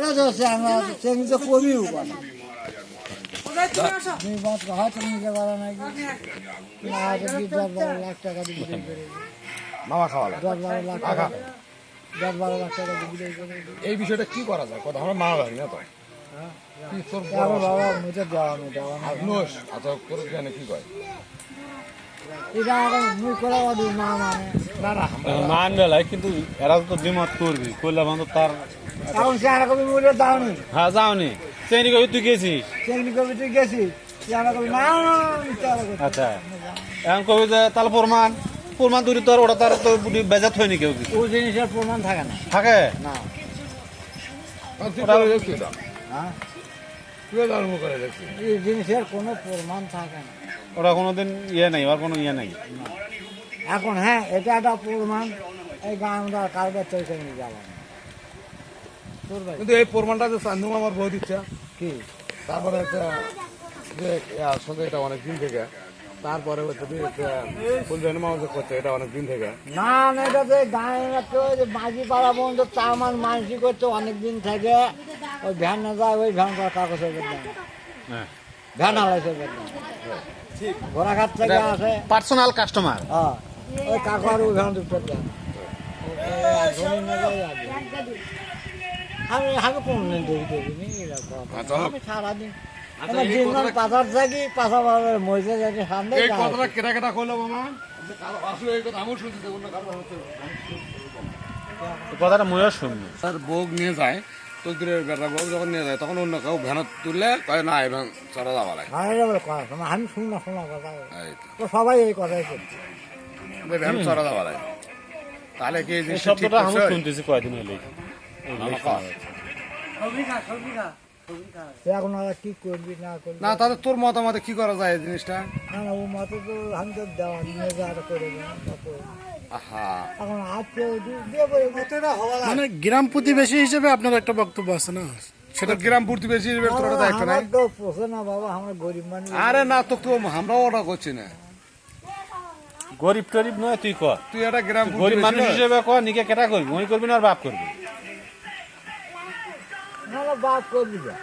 ওটা তো চেঙ্গি তো কমিও পারে হয়তো নিতে পারে নাকি না হয়তো 10-12 লাখ টাকা দিয়ে বিক্রি করে মামা খাওয়া 10-12 লাখ টাকা 10-12 লাখ টাকা দিয়ে বিক্রি করে এই বিষয়টা কি করা যায় কথা আমরা মামা ভাই না তো কি তোর বাবা মুঝে দেওয়া নোস আচ্ছা করে জানে কি কয় এটা এখন মুই করা দিই না মানে না না মানবে লাই কিন্তু এরা তো দ্বিমত করবি করলে মানে তার এখন চেহারা কবি মূল্য দাও নি হ্যাঁ যাওনি চেনি কবি তুই গেছিস চেঙ্গি কবি তুই গেছিস চেহারা কবি না আচ্ছা এখন কবি যে তাহলে প্রমাণ প্রমাণ তুই তোর ওটা তার তো বেজাত হয়নি কেউ কিছু ওই জিনিসের প্রমাণ থাকে না থাকে না হ্যাঁ তুই ধর্ম করে দেখছি এই জিনিসের কোনো প্রমাণ থাকে না ওটা কোনোদিন ইয়ে নেই আর কোনো ইয়ে নেই এখন হ্যাঁ এটা একটা প্রমাণ এই গাঁদা কারবার চলছে নিয়ে যাওয়া তোর ভাই কিন্তু এই প্রমাণটা যে চান্দু আমার বহুত ইচ্ছা কি তারপরে একটা যে আসলে এটা অনেক দিন থেকে তারপরে হচ্ছে বলবেন মামা যে করছে এটা অনেক দিন থেকে না না এটা যে গাঁয়ে তো যে মাঝি পাড়া বন্ধু চামান মানসি করছে অনেক দিন থেকে ওই ভ্যান না যায় ওই ভ্যান করা কাগজ হয়ে যায় হ্যাঁ ভ্যান আলাইছে ঘোড়াঘাট থেকে আসে পার্সোনাল কাস্টমার হ্যাঁ ওই কাকার ওই ভ্যান দুটো দেন আমি কোনদিন দেখিনি আমি সারাদিন আমার দিন পাথার থাকি পাশা মহিষে যাকে সামনে এই কথাটা কেটা কেটা করলো মামা আসলে এই কথা আমিও শুনছি অন্য কারো কথাটা ময়ও শুনবি স্যার বউক নিয়ে যায় তকদিরের বেটা বউ যখন নিয়ে যায় তখন অন্য কেউ ভ্যানত তুললে কয় না এই ভ্যান চড়া যাওয়া লাগে আমি শুনি না শোনা কথা এই তো সবাই এই কথাই করছে তো ভ্যান চড়া যাওয়া লাগে তাহলে কি এই এই জিনিসটা ঠিক শব্দটা আমি করছে? শুনতেছি কয়দিন হলেই এখন আর কি করবি না করবি না তাহলে তোর মতামতে কি করা যায় এই জিনিসটা না না ও মতো তো আমি তো দেওয়া নিয়ে যাওয়া করে দেবো আহা এখন আজকে দিয়ে বলে মানে গ্রাম প্রতিবেশী হিসেবে আপনার একটা বক্তব্য আছে না সেটা গ্রাম প্রতিবেশী তোর দায়িত্ব নাই আমার তো পোষে না বাবা আমার গরিব মানুষ আরে না তো আমরাও ওটা করছি না গরিব টরিব নয় তুই কর তুই একটা গ্রাম গরিব মানুষ প্রতিবেশী হিসেবে কর নিকে কেটা করবি ওই করবি না আর বাপ করবি না বাপ করবি যা